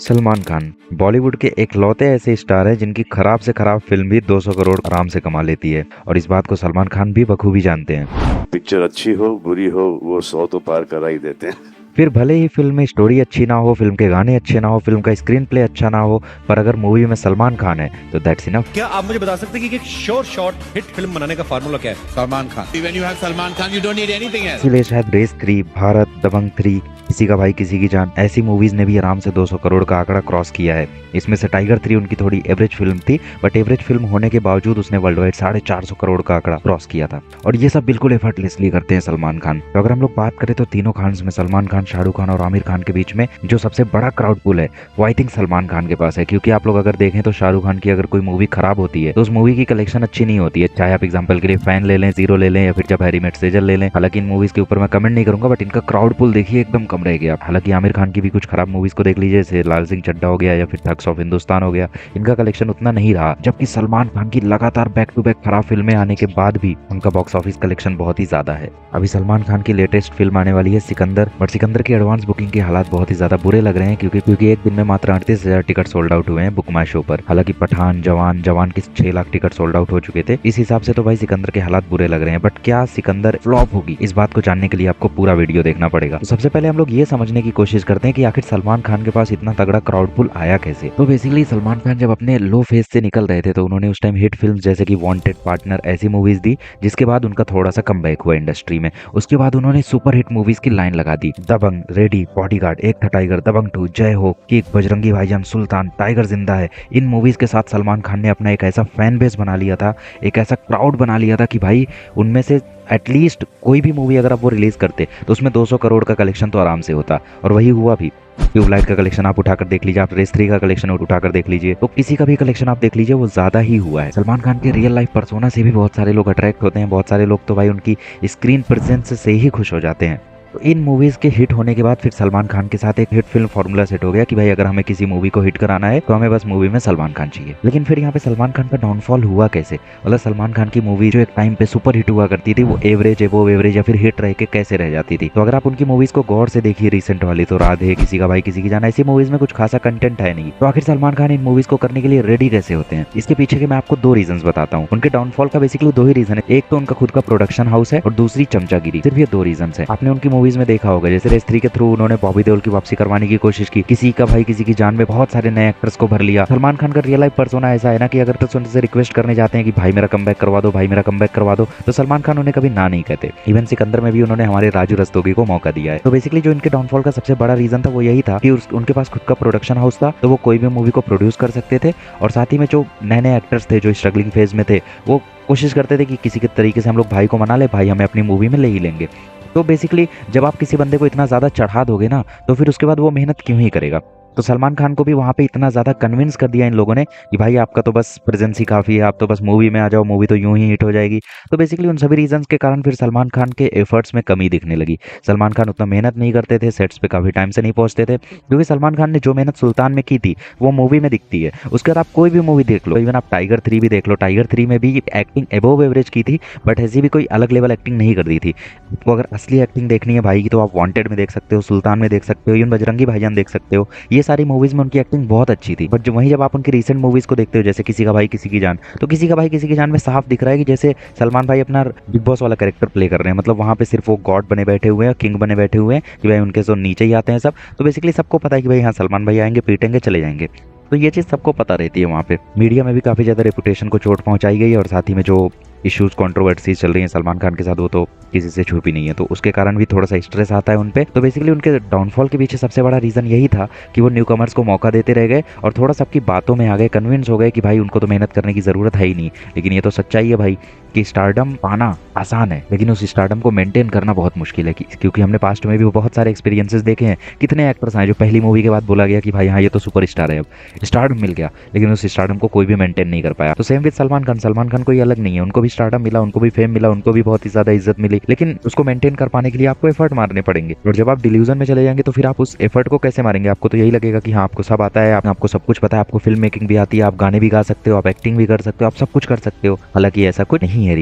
सलमान खान बॉलीवुड के एकलौते ऐसे स्टार हैं जिनकी खराब से खराब फिल्म भी 200 करोड़ आराम से कमा लेती है और इस बात को सलमान खान भी बखूबी जानते हैं। पिक्चर अच्छी हो बुरी हो वो 100 तो पार करा ही देते हैं। फिर भले ही फिल्म में स्टोरी अच्छी ना हो, फिल्म के गाने अच्छे ना हो, फिल्म का स्क्रीन प्ले अच्छा ना हो, पर अगर मूवी में सलमान खान है तो दैट्स इनफ। क्या आप मुझे बता सकते हैं कि एक श्योर शॉट हिट फिल्म बनाने का फार्मूला क्या है? Salman Khan. When you have Salman Khan, you don't need anything else. इसीलिए शायद रेस 3, भारत, दबंग 3, किसी का भाई किसी की जान, ऐसी मूवीज ने भी आराम से 200 करोड़ का आंकड़ा क्रॉस किया है। इसमें से टाइगर 3 उनकी थोड़ी एवरेज फिल्म थी, बट एवरेज फिल्म होने के बावजूद उसने वर्ल्ड वाइड 450 करोड़ का आंकड़ा क्रॉस किया था। और ये सब बिल्कुल एफर्टलेसली करते हैं सलमान खान। तो अगर हम लोग बात करें तो तीनों खान में सलमान खान, शाहरुख खान और आमिर खान के बीच में जो सबसे बड़ा क्राउड पुल है वो आई थिंक सलमान खान के पास है। क्योंकि आप लोग अगर देखें तो शाहरुख खान की अगर कोई मूवी खराब होती है तो उस मूवी की कलेक्शन अच्छी नहीं होती है। चाहे आप एग्जांपल के लिए फैन ले लें, जीरो ले लें या फिर जब हैरी मेट सेजल ले लें। हालांकि इन मूवीज के ऊपर मैं कमेंट नहीं करूंगा, बट इनका क्राउड पुल देखिए एकदम कम रह गया। हालांकि आमिर खान की भी कुछ खराब मूवीज को देख लीजिए, जैसे लाल सिंह चड्ढा हो गया या फिर ठग्स ऑफ हिंदुस्तान हो गया, इनका कलेक्शन उतना नहीं रहा। जबकि सलमान खान की लगातार बैक टू बैक खराब फिल्में आने के बाद भी उनका बॉक्स ऑफिस कलेक्शन बहुत ही ज्यादा है। अभी सलमान खान की लेटेस्ट फिल्म आने वाली है सिकंदर, बट सिकंदर की एडवांस बुकिंग के हालात बहुत ही ज्यादा बुरे लग रहे हैं क्योंकि एक दिन में मात्र 38,000 टिकट सोल्ड आउट हुए हैं बुक माई शो पर। हालांकि पठान, जवान की 6 लाख टिकट सोल्ड आउट हो चुके थे। इस हिसाब से तो भाई सिकंदर के हालात बुरे लग रहे हैं। बट क्या सिकंदर फ्लॉप होगी, इस बात को जानने के लिए आपको पूरा वीडियो देखना पड़ेगा। तो सबसे पहले हम लोग ये समझने की कोशिश करते हैं कि आखिर सलमान खान के पास इतना तगड़ा क्राउड पुल आया कैसे। तो बेसिकली सलमान खान जब अपने लो फेज से निकल रहे थे तो उन्होंने उस टाइम हिट फिल्म जैसे कि वांटेड, पार्टनर ऐसी मूवीज दी, जिसके बाद उनका थोड़ा सा कमबैक हुआ इंडस्ट्री में। उसके बाद उन्होंने सुपर हिट मूवीज की लाइन लगा दी, दबंग, रेडी, बॉडीगार्ड, एक था टाइगर, दबंग 2, जय हो, किक, बजरंगी भाईजान, सुल्तान, टाइगर जिंदा है। इन मूवीज के साथ सलमान खान ने अपना एक ऐसा फैन बेस बना लिया था, एक ऐसा क्राउड बना लिया था कि भाई उनमें से एटलीस्ट कोई भी मूवी अगर आप वो रिलीज करते तो उसमें 200 करोड़ का कलेक्शन तो आराम से होता, और वही हुआ भी। ट्यूबलाइट का कलेक्शन आप उठाकर देख लीजिए, आप रेस 3 का कलेक्शन उठाकर देख लीजिए, तो किसी का भी कलेक्शन आप देख लीजिए वो ज्यादा ही हुआ है। सलमान खान के रियल लाइफ पर्सोना से भी बहुत सारे लोग अट्रैक्ट होते हैं। बहुत सारे लोग तो भाई उनकी स्क्रीन प्रेजेंस से ही खुश हो जाते हैं। तो इन मूवीज के हिट होने के बाद फिर सलमान खान के साथ एक हिट फिल्म फॉर्मूला सेट हो गया कि भाई अगर हमें किसी मूवी को हिट कराना है तो हमें बस मूवी में सलमान खान चाहिए। लेकिन फिर यहाँ पे सलमान खान का डाउनफॉल हुआ कैसे? मतलब सलमान खान की मूवी जो एक टाइम पे सुपर हिट हुआ करती थी वो एवरेज, एबोव एवरेज या फिर हिट रह के कैसे रह जाती थी। तो अगर आप उनकी मूवीज को गौर से देखिए, रिसेंट वाली तो राधे, किसी का भाई किसी की जान, ऐसी मूवीज में कुछ खासा कंटेंट है नहीं। तो आखिर सलमान खान इन मूवीज को करने के लिए रेडी कैसे होते हैं? इसके पीछे के मैं आपको 2 रीजन बताता हूँ। उनके डाउनफॉल का बेसिकली 2 ही रीजन है। एक तो उनका खुद का प्रोडक्शन हाउस है और दूसरी चमचागिरी। सिर्फ ये 2 रीजन है। आपने उनकी मूवीज में देखा होगा, जैसे रेस 3 के थ्रू उन्होंने बॉबी देओल की वापसी करवाने की कोशिश की, किसी का भाई किसी की जान में बहुत सारे नए एक्टर्स को भर लिया। सलमान खान का रियल लाइफ पर्सोना ऐसा है ना कि अगर तो उनसे रिक्वेस्ट करने जाते हैं कि भाई मेरा कमबैक करवा दो, भाई मेरा कमबैक करवा दो, तो सलमान खान उन्हें कभी ना नहीं कहते। इवन सिकंदर में भी उन्होंने हमारे राजू रस्तोगी को मौका दिया है। तो बेसिकली जो इनके डाउनफॉल का सबसे बड़ा रीजन था वो यही था कि उनके पास खुद का प्रोडक्शन हाउस था, तो वो कोई भी मूवी को प्रोड्यूस कर सकते थे। और साथ ही में जो नए नए एक्टर्स थे जो स्ट्रगलिंग फेज में थे वो कोशिश करते थे कि किसी के तरीके से हम लोग भाई को मना ले, भाई हमें अपनी मूवी में ले ही लेंगे। तो बेसिकली जब आप किसी बंदे को इतना ज़्यादा चढ़ा दोगे ना तो फिर उसके बाद वो मेहनत क्यों ही करेगा। तो सलमान खान को भी वहाँ पे इतना ज़्यादा कन्विंस कर दिया इन लोगों ने कि भाई आपका तो बस प्रेजेंस ही काफ़ी है, आप तो बस मूवी में आ जाओ, मूवी तो यूं ही हिट हो जाएगी। तो बेसिकली उन सभी रीजंस के कारण फिर सलमान खान के एफर्ट्स में कमी दिखने लगी। सलमान खान उतना मेहनत नहीं करते थे, सेट्स पे काफ़ी टाइम से नहीं पहुंचते थे, क्योंकि सलमान खान ने जो मेहनत सुल्तान में की थी वो मूवी में दिखती है। उसके बाद आप कोई भी मूवी देख लो, इवन आप टाइगर 3 भी देख लो, टाइगर 3 में भी एक्टिंग एबोव एवरेज की थी, बट ऐसी भी कोई अलग लेवल एक्टिंग नहीं कर दी थी। तो अगर असली एक्टिंग देखनी है भाई की तो आप वांटेड में देख सकते हो, सुल्तान में देख सकते हो, इवन बजरंगी भाईजान देख सकते हो। ये सारी मूवीज में उनकी एक्टिंग बहुत अच्छी थी। बट वहीं जब आप उनकी रिसेंट मूवीज को देखते हो, जैसे किसी का भाई किसी की जान, तो किसी का भाई किसी की जान में साफ दिख रहा है कि जैसे सलमान भाई अपना बिग बॉस वाला कैरेक्टर प्ले कर रहे हैं। मतलब वहां पे सिर्फ वो गॉड बने बैठे हुए हैं, किंग बने बैठे हुए हैं कि भाई उनके सो नीचे ही आते हैं सब। तो बेसिकली सबको पता है कि भाई हाँ सलमान भाई आएंगे, पीटेंगे, चले जाएंगे। तो ये चीज़ सबको पता रहती है। वहाँ पे मीडिया में भी काफ़ी ज़्यादा रेपुटेशन को चोट पहुंचाई गई है, और साथ ही में जो इश्यूज कंट्रोवर्सीज चल रही हैं सलमान खान के साथ वो तो किसी से छुपी नहीं है। तो उसके कारण भी थोड़ा सा स्ट्रेस आता है उन पे। तो बेसिकली उनके डाउनफॉल के पीछे सबसे बड़ा रीज़न यही था कि वो न्यू कमर्स को मौका देते रह गए और थोड़ा सबकी बातों में आ गए, कन्विंस हो गए कि भाई उनको तो मेहनत करने की ज़रूरत है ही नहीं। लेकिन ये तो सच्चाई है भाई कि स्टारडम पाना आसान है, लेकिन उस स्टारडम को मेंटेन करना बहुत मुश्किल है। क्योंकि हमने पास्ट में भी बहुत सारे एक्सपीरियंसेस देखे हैं। कितने एक्टर्स आए जो पहली मूवी के बाद बोला गया कि भाई हाँ ये तो सुपर स्टार है, अब स्टारडम मिल गया, लेकिन उस स्टारडम को कोई भी मेंटेन नहीं कर पाया। तो सेम विद सलमान खान। सलमान खान कोई अलग नहीं है, उनको भी स्टारडम मिला, उनको भी फेम मिला, उनको भी बहुत ही ज्यादा इज्जत मिली, लेकिन उसको मेंटेन कर पाने के लिए आपको एफर्ट मारने पड़ेंगे। और जब आप डिल्यूजन में चले जाएंगे तो फिर आप उस एफर्ट को कैसे मारेंगे? आपको तो यही लगेगा कि हाँ आपको सब आता है, आपको सब कुछ पता है, आपको फिल्म मेकिंग भी आती है, आप गाने भी गा सकते हो, आप एक्टिंग भी कर सकते हो, आप सब कुछ कर सकते हो। हालांकि ऐसा कुछ नहीं नहीं है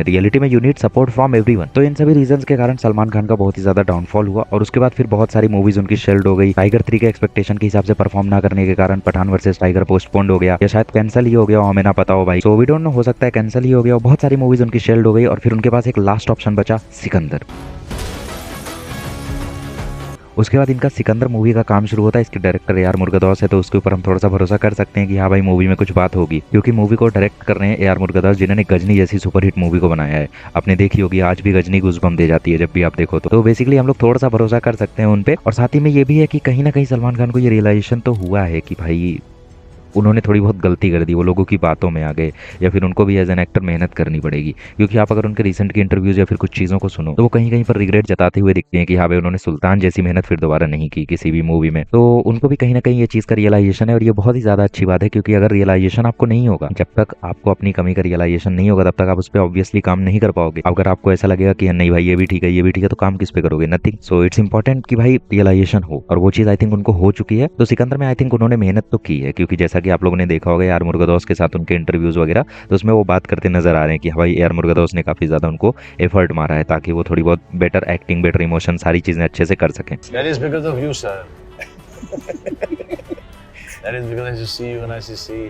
रियलिटी में you need support from everyone. तो इन सभी रीजंस के कारण सलमान खान का बहुत ही ज्यादा डाउनफॉल हुआ और उसके बाद फिर बहुत सारी मूवीज उनकी शेल्ड हो गई। टाइगर 3 के एक्सपेक्टेशन के हिसाब से परफॉर्म ना करने के कारण पठान वर्सेस टाइगर पोस्टपोन्ड हो गया या शायद कैंसिल ही हो गया, हमें ना पता हो भाई। सो वी डोंट नो, हो सकता है कैंसिल ही हो गया। बहुत सारी मूवीज उनकी शेल्ड हो गई और फिर उनके पास एक लास्ट ऑप्शन बचा, सिकंदर। उसके बाद इनका सिकंदर मूवी का काम शुरू होता है। इसके डायरेक्टर ए आर मुरुगदॉस है, तो उसके ऊपर हम थोड़ा सा भरोसा कर सकते हैं कि हाँ भाई मूवी में कुछ बात होगी, क्योंकि मूवी को डायरेक्ट कर रहे हैं ए आर मुरुगदॉस, जिन्होंने गजनी जैसी सुपरहिट मूवी को बनाया है। आपने देखी होगी, आज भी गजनी गूज़बम्प दे जाती है जब भी आप देखो तो बेसिकली हम लोग थोड़ा सा भरोसा कर सकते हैं उन पे। और साथ ही में ये भी है कि कहीं ना कहीं सलमान खान को ये रियलाइजेशन तो हुआ है कि भाई उन्होंने थोड़ी बहुत गलती कर दी, वो लोगों की बातों में आ गए, या फिर उनको भी एज एन एक्टर मेहनत करनी पड़ेगी। क्योंकि आप अगर उनके रिसेंट के इंटरव्यूज या फिर कुछ चीज़ों को सुनो तो वो कहीं कहीं पर रिग्रेट जताते हुए दिखते हैं कि हाँ भाई उन्होंने सुल्तान जैसी मेहनत फिर दोबारा नहीं की किसी भी मूवी में। तो उनको भी कहीं ना कहीं ये चीज़ का रियलाइजेशन है और ये बहुत ही ज़्यादा अच्छी बात है, क्योंकि अगर रियलाइजेशन आपको नहीं होगा, जब तक आपको अपनी कमी का रियलाइजेशन नहीं होगा, तब तक आप उस पर ऑब्वियसली काम नहीं कर पाओगे। अगर आपको ऐसा लगेगा कि नहीं भाई ये भी ठीक है ये भी ठीक है, तो काम किस पे करोगे, नथिंग। सो इट्स इंपॉर्टेंट कि भाई रियलाइजेशन हो, और वो चीज़ आई थिंक उनको हो चुकी है। तो सिकंदर में आई थिंक उन्होंने मेहनत तो की है, क्योंकि जैसा कि आप लोगों ने देखा होगा आर मुरुगदॉस के साथ उनके इंटरव्यूज वगैरह, तो उसमें वो बात करते नजर आ रहे हैं कि भाई आर मुरुगदॉस ने काफी ज्यादा उनको एफर्ट मारा है ताकि वो थोड़ी बहुत बेटर एक्टिंग, बेटर इमोशन, सारी चीजें अच्छे से कर सकें। That is because of you, sir. That is because I just see you and I just see.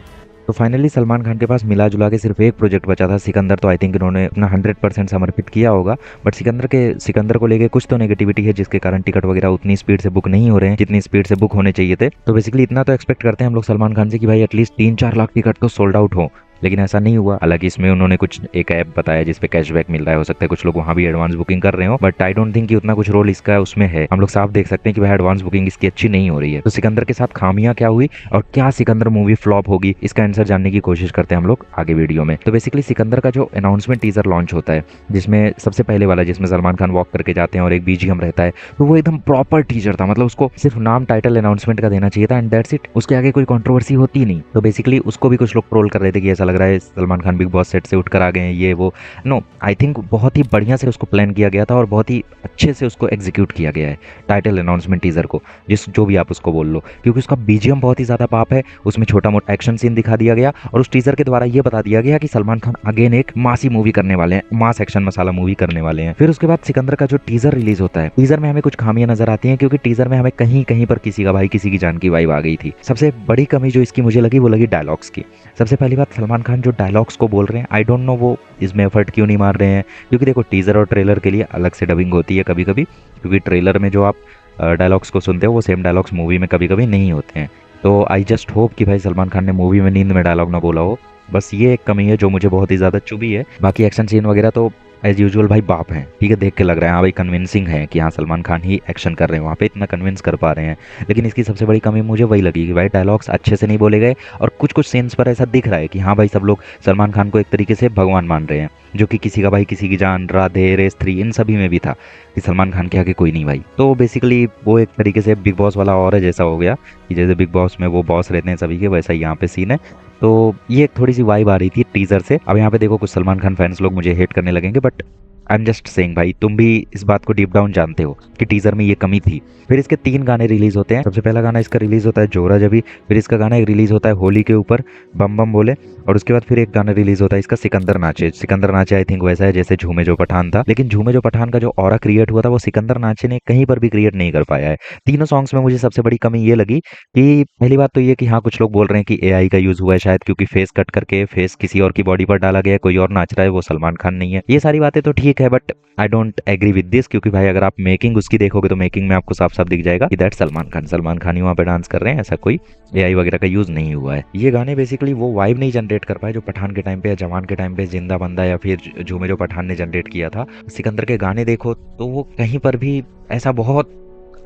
तो फाइनली सलमान खान के पास मिला जुला के सिर्फ एक प्रोजेक्ट बचा था, सिकंदर। तो आई थिंक इन्होंने अपना 100% समर्पित किया होगा। बट सिकंदर को लेके कुछ तो नेगेटिविटी है, जिसके कारण टिकट वगैरह उतनी स्पीड से बुक नहीं हो रहे हैं जितनी स्पीड से बुक होने चाहिए थे। तो बेसिकली इतना तो एक्सपेक्ट करते हैं हम लोग सलमान खान से कि भाई एटलीस्ट 3-4 लाख टिकट तो सोल्ड आउट हो, लेकिन ऐसा नहीं हुआ। हालांकि इसमें उन्होंने कुछ एक ऐप बताया जिसपे कैशबैक मिल रहा है, हो सकता है कुछ लोग वहाँ भी एडवांस बुकिंग कर रहे हो, बट आई डोंट थिंक कि उतना कुछ रोल इसका उसमें है। हम लोग साफ देख सकते हैं कि भाई एडवांस बुकिंग इसकी अच्छी नहीं हो रही है। तो सिकंदर के साथ खामियां क्या हुई और क्या सिकंदर मूवी फ्लॉप होगी, इसका आंसर जानने की कोशिश करते हैं हम लोग आगे वीडियो में। तो बेसिकली सिकंदर का जो अनाउंसमेंट टीजर लॉन्च होता है, जिसमें सबसे पहले वाला जिसमें सलमान खान वॉक करके जाते हैं और एक बीजीएम रहता है, तो वो एकदम प्रॉपर टीजर था। मतलब उसको सिर्फ नाम टाइटल अनाउंसमेंट का देना चाहिए था एंड दैट्स इट, उसके आगे कोई कंट्रोवर्सी होती नहीं। तो बेसिकली उसको भी कुछ लोग ट्रोल कर रहे थे कि ऐसा लग रहा है सलमान बिग बॉस सेट से उठकर आ गए हैं ये वो। नो, आई थिंक बहुत ही बढ़िया से उसको प्लान किया गया था और बहुत ही अच्छे से उसको एग्जीक्यूट किया गया है टाइटल अनाउंसमेंट टीजर को, जो भी आप उसको बोल लो, क्योंकि उसका बीजीएम बहुत ही ज्यादा पाप है। उसमें छोटा मोटा एक्शन सीन दिखा दिया गया और उस टीजर के द्वारा ये बता दिया गया कि सलमान खान अगेन एक मासी मूवी करने वाले हैं, मास एक्शन मसाला मूवी करने वाले हैं। फिर उसके बाद सिकंदर का जो टीजर रिलीज होता है, टीजर में हमें कुछ खामियां नजर आती हैं, क्योंकि टीजर में हमें कहीं कहीं पर किसी का भाई किसी की जान की वाइब आ गई थी। सबसे बड़ी कमी जो इसकी मुझे लगी वो लगी डायलॉग्स की। सबसे पहली बात, सलमान खान जो डायलॉग्स को बोल रहे हैं, आई डोंट नो वो इसमें एफर्ट क्यों नहीं मार रहे हैं, क्योंकि देखो टीजर और ट्रेलर के लिए अलग से डबिंग होती है कभी कभी, क्योंकि ट्रेलर में जो आप डायलॉग्स को सुनते हो वो सेम डायलॉग्स मूवी में कभी कभी नहीं होते हैं। तो आई जस्ट होप कि भाई सलमान खान ने मूवी में नींद में डायलॉग ना बोला हो, बस ये एक कमी है जो मुझे बहुत ही ज़्यादा चुभी है। बाकी एक्शन सीन वगैरह तो एज यूजुअल भाई बाप हैं, ठीक है, देख के लग रहा है हाँ भाई कन्विंसिंग है कि हाँ सलमान खान ही एक्शन कर रहे हैं वहाँ पे, इतना कन्विंस कर पा रहे हैं। लेकिन इसकी सबसे बड़ी कमी मुझे वही लगी कि भाई डायलॉग्स अच्छे से नहीं बोले गए और कुछ कुछ सीन्स पर ऐसा दिख रहा है कि हाँ भाई सब लोग सलमान खान को एक तरीके से भगवान मान रहे हैं, जो कि किसी का भाई किसी की जान, राधे, रेस 3 इन सभी में भी था कि सलमान खान के आगे कोई नहीं भाई। तो बेसिकली वो एक तरीके से बिग बॉस वाला और जैसा हो गया कि जैसे बिग बॉस में वो बॉस रहते हैं सभी के, वैसा ही यहाँ पे सीन है। तो ये एक थोड़ी सी वाइब आ रही थी टीजर से। अब यहाँ पे देखो कुछ सलमान खान फैंस लोग मुझे हेट करने लगेंगे, but I am just saying भाई तुम भी इस बात को डीप डाउन जानते हो कि टीजर में ये कमी थी। फिर इसके 3 गाने रिलीज होते हैं। सबसे पहला गाना इसका रिलीज होता है जोरा जबी, फिर इसका गाना एक रिलीज होता है होली के ऊपर बम बम बोले, और उसके बाद फिर एक गाना रिलीज होता है इसका सिकंदर नाचे। सिकंदर नाचे आई थिंक वैसा है जैसे झूमे जो पठान था, लेकिन झूमे जो पठान का जो ऑरा क्रिएट हुआ था वो सिकंदर नाचे ने कहीं पर भी क्रिएट नहीं कर पाया है। तीनों सॉन्ग्स में मुझे सबसे बड़ी कमी ये लगी कि पहली बात तो ये कि हाँ कुछ लोग बोल रहे हैं कि एआई का यूज हुआ है शायद, क्योंकि फेस कट करके फेस किसी और की बॉडी पर डाला गया है, कोई और नाच रहा है, वो सलमान खान नहीं है। ये सारी बातें तो ठीक है, but I don't agree with this, क्योंकि भाई अगर आप मेकिंग उसकी देखोगे तो मेकिंग में आपको साफ साफ दिख जाएगा कि दैट सलमान खान ही वहाँ पे डांस कर रहे हैं, ऐसा कोई एआई वगैरह का यूज नहीं हुआ है। ये गाने बेसिकली वो वाइब नहीं जनरेट कर पाए जो पठान के टाइम पे या जवान के टाइम पे जिंदा बंदा या फिर झूमे जो पठान ने जनरेट किया था। सिकंदर के गाने देखो तो वो कहीं पर भी ऐसा बहुत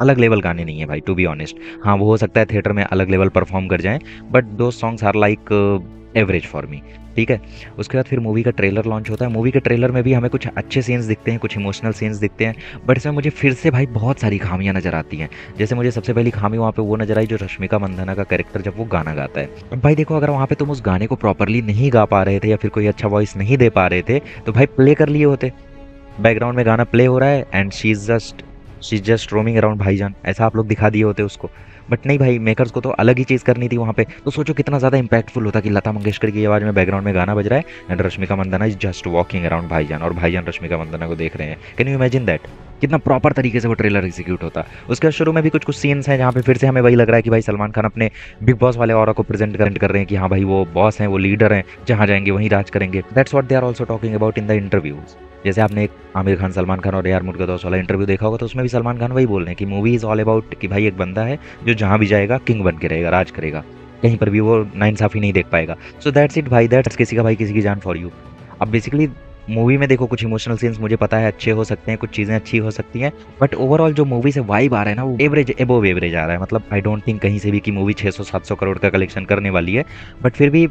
अलग लेवल गाने नहीं है भाई, टू बी ऑनेस्ट। हाँ वो हो सकता है थिएटर में अलग लेवल परफॉर्म कर जाएं, बट दो songs are like average for me, ठीक है। उसके बाद फिर मूवी का ट्रेलर लॉन्च होता है। मूवी के ट्रेलर में भी हमें कुछ अच्छे सीन्स दिखते हैं, कुछ इमोशनल सीन्स दिखते हैं, बट इसमें मुझे फिर से भाई बहुत सारी खामियां नजर आती हैं। जैसे मुझे सबसे पहली खामी वहाँ पे वो नजर आई जो रश्मिका मंदाना का कैरेक्टर जब वो गाना गाता है। अब भाई देखो अगर वहाँ पे तुम उस गाने को प्रॉपरली नहीं गा पा रहे थे या फिर कोई अच्छा वॉइस नहीं दे पा रहे थे तो भाई प्ले कर लिए होते, बैकग्राउंड में गाना प्ले हो रहा है and she is just roaming around भाईजान, ऐसा आप लोग दिखा दिए होते उसको। बट नहीं भाई, मेकर्स को तो अलग ही चीज़ करनी थी वहाँ पे। तो सोचो कितना ज़्यादा इम्पैक्टफुल होता कि लता मंगेशकर की आवाज़ में बैकग्राउंड में गाना बज रहा है and Rashmika Mandanna is just walking around Bhaijaan, और भाईजान रश्मिका मंदाना को देख रहे हैं। Can you imagine that? कितना प्रॉपर तरीके से वो ट्रेलर एग्जीक्यूट होता। उसके बाद शुरू में भी कुछ कुछ सीन्स हैं जहाँ पे फिर से हमें वही लग रहा है कि भाई सलमान खान अपने बिग बॉस वाले ऑरा को प्रेजेंट कर रहे हैं कि हाँ भाई वो बॉस हैं, वो लीडर हैं, जहाँ जाएंगे वहीं राज करेंगे। That's what they are also talking about in the interviews. जैसे आपने एक आमिर खान, सलमान खान और यार मुर्गदास वाला इंटरव्यू देखा होगा, तो उसमें भी सलमान खान वही बोल रहे हैं कि मूवी इज़ ऑल अबाउट कि भाई एक बंदा है जो जहाँ भी जाएगा किंग बन के रहेगा, राज करेगा, कहीं पर भी वो नाइंसाफ़ी नहीं देख पाएगा। सो दैट्स इट भाई, दैट्स किसी का भाई किसी की जान फॉर यू। अब बेसिकली मूवी में देखो कुछ इमोशनल सीन्स मुझे पता है अच्छे हो सकते हैं, कुछ चीज़ें अच्छी हो सकती हैं, बट ओवरऑल जो मूवी से वाइब आ रहा है ना वो एवरेज एबोव एवरेज आ रहा है। मतलब आई डोंट थिंक कहीं से भी कि मूवी 600-700 करोड़ का कलेक्शन करने वाली है, बट फिर भी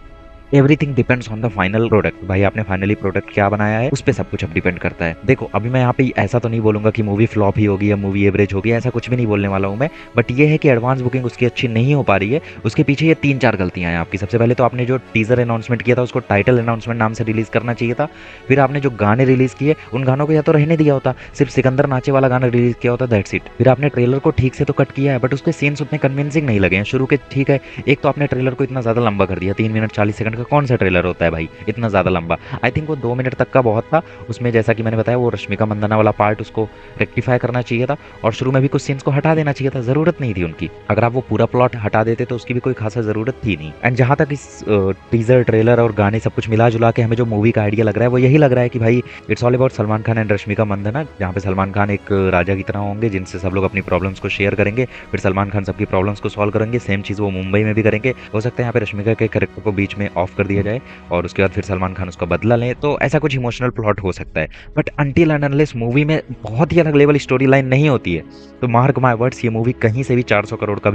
everything depends on the final product. भाई आपने फाइनली प्रोडक्ट क्या बनाया है उस पर सब कुछ अब डिपेंड करता है। देखो अभी मैं यहाँ पे ऐसा तो नहीं बोलूंगा कि मूवी फ्लॉप ही होगी या मूवी एवरेज होगी, ऐसा कुछ भी नहीं बोलने वाला हूँ मैं, बट ये है कि एडवांस बुकिंग उसकी अच्छी नहीं हो पा रही है। उसके पीछे ये 3-4 गलतियां हैं आपकी। सबसे पहले तो आपने जो टीजर अनाउंसमेंट किया था उसको टाइटल अनाउंसमेंट नाम से रिलीज करना चाहिए था। फिर आपने जो गाने रिलीज किए उन गानों को या तो रहने दिया होता, सिर्फ सिकंदर नाचे वाला गाना रिलीज किया होता, दैट्स इट। फिर आपने ट्रेलर को ठीक से तो कट किया है बट उसके सीन्स उतने कन्विंसिंग नहीं लगे हैं शुरू के। ठीक है, एक तो आपने ट्रेलर को इतना ज़्यादा लंबा कर दिया, 3 मिनट 40 सेकंड का कौन सा ट्रेलर होता है भाई इतना ज़्यादा लंबा। आई थिंक वो 2 मिनट तक का बहुत था। उसमें जैसा कि मैंने बताया वो रश्मिका मंदाना वाला पार्ट उसको रेक्टिफाई करना चाहिए था, और शुरू में भी कुछ सीन्स को हटा देना चाहिए था, ज़रूरत नहीं थी उनकी। अगर आप वो पूरा प्लॉट हटा देते तो उसकी भी कोई खासा ज़रूरत थी नहीं। एंड जहाँ तक इस टीजर ट्रेलर और गाने सब कुछ मिला जुला के हमें जो मूवी का आइडिया लग रहा है वो यही लग रहा है कि भाई it's all about Salman Khan and Rashmika Mandanna, जहाँ पे सलमान खान एक राजा की तरह होंगे जिनसे सब लोग अपनी प्रॉब्लम्स को शेयर करेंगे, फिर सलमान खान सबकी प्रॉब्लम्स को सॉल्व करेंगे। सेम चीज़ वो मुंबई में भी करेंगे। हो सकता है यहाँ पे रश्मिका के कैरेक्टर को बीच में ऑफ कर दिया जाए और उसके बाद फिर सलमान खान उसका बदला लें, तो ऐसा कुछ इमोशनल प्लॉट हो सकता है। But until and unless movie में बहुत ही अलग लेवल स्टोरी लाइन नहीं होती है तो मार्क माय वर्ड्स ये मूवी कहीं से भी 400 करोड़ का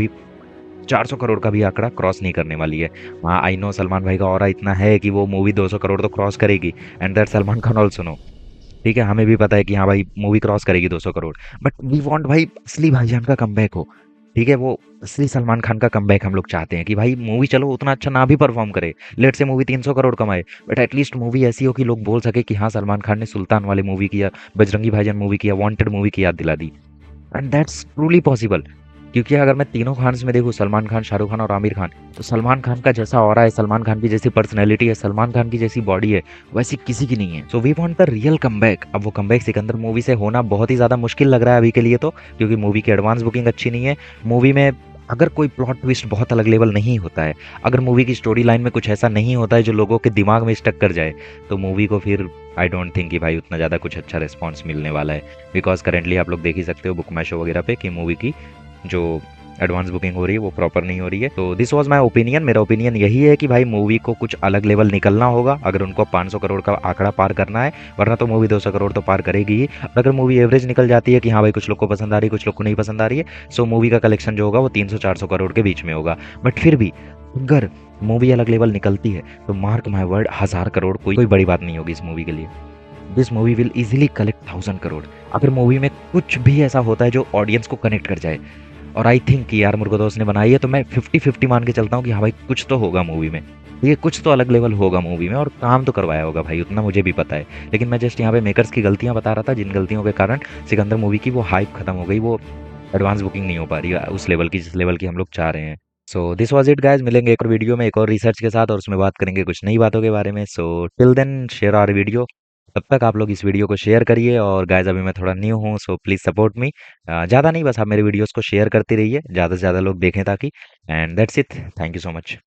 भी आंकड़ा क्रॉस नहीं करने वाली है। हाँ आई नो सलमान भाई का ऑरा इतना है कि वो मूवी 200 करोड़ तो क्रॉस करेगी, and that Salman Khan also know. ठीक है, हमें भी पता है कि हाँ भाई मूवी क्रॉस करेगी 200 करोड़, बट वी वांट भाई असली भाईजान का कमबैक हो। ठीक है, वो असली सलमान खान का कमबैक हम लोग चाहते हैं कि भाई मूवी चलो उतना अच्छा ना भी परफॉर्म करे, लेट से मूवी 300 करोड़ कमाए, बट एटलीस्ट मूवी ऐसी हो कि लोग बोल सके कि हाँ सलमान खान ने सुल्तान वाली मूवी किया, बजरंगी भाईजान मूवी किया, वांटेड मूवी की याद दिला दी। And that's truly possible. क्योंकि अगर मैं तीनों खान्स में देखूँ, सलमान खान, शाहरुख खान और आमिर खान, तो सलमान खान का जैसा ऑरा है, सलमान खान की जैसी पर्सनैलिटी है, सलमान खान की जैसी बॉडी है, वैसी किसी की नहीं है। So we want the real comeback. अब वो कमबैक सिकंदर मूवी से होना बहुत ही ज़्यादा मुश्किल लग रहा है अभी के लिए तो, क्योंकि मूवी की एडवांस बुकिंग अच्छी नहीं है। मूवी में अगर कोई प्लॉट ट्विस्ट बहुत अलग लेवल नहीं होता है, अगर मूवी की स्टोरी लाइन में कुछ ऐसा नहीं होता है जो लोगों के दिमाग में स्टक कर जाए, तो मूवी को फिर आई डोंट थिंक कि भाई उतना ज़्यादा कुछ अच्छा रिस्पॉन्स मिलने वाला है। बिकॉज करेंटली आप लोग देख ही सकते हो बुक माई शो वगैरह पे कि मूवी की जो एडवांस बुकिंग हो रही है वो प्रॉपर नहीं हो रही है। तो दिस वाज माय ओपिनियन। मेरा ओपिनियन यही है कि भाई मूवी को कुछ अलग लेवल निकलना होगा अगर उनको 500 करोड़ का आंकड़ा पार करना है, वरना तो मूवी 200 करोड़ तो पार करेगी ही। अगर मूवी एवरेज निकल जाती है कि हाँ भाई कुछ लोग को पसंद आ रही है, कुछ लोग को नहीं पसंद आ रही है, सो मूवी का कलेक्शन जो होगा वो 300-400 करोड़ के बीच में होगा। बट फिर भी अगर मूवी अलग लेवल निकलती है तो मार्क माई वर्ड 1000 करोड़ कोई बड़ी बात नहीं होगी इस मूवी के लिए। This movie will easily collect 1000 crore अगर मूवी में कुछ भी ऐसा होता है जो ऑडियंस को कनेक्ट कर जाए। और आई थिंक कि यार मुर्गदास ने बनाई है तो मैं 50-50 मान के चलता हूँ कि हाँ भाई कुछ तो होगा मूवी में, ये कुछ तो अलग लेवल होगा मूवी में, और काम तो करवाया होगा भाई, उतना मुझे भी पता है। लेकिन मैं जस्ट यहाँ पे मेकर्स की गलतियाँ बता रहा था जिन गलतियों के कारण सिकंदर मूवी की वो हाइप खत्म हो गई, वो एडवांस बुकिंग नहीं हो पा रही है उस लेवल की जिस लेवल की हम लोग चाह रहे हैं। So this was it guys, मिलेंगे एक और वीडियो में एक और रिसर्च के साथ और उसमें बात करेंगे कुछ नई बातों के बारे में। So till then share our video. तब तक आप लोग इस वीडियो को शेयर करिए, और गाइज अभी मैं थोड़ा न्यू हूँ सो प्लीज़ सपोर्ट मी। ज़्यादा नहीं, बस आप मेरे वीडियोस को शेयर करते रहिए, ज़्यादा से ज़्यादा लोग देखें ताकि। And that's it, thank you so much.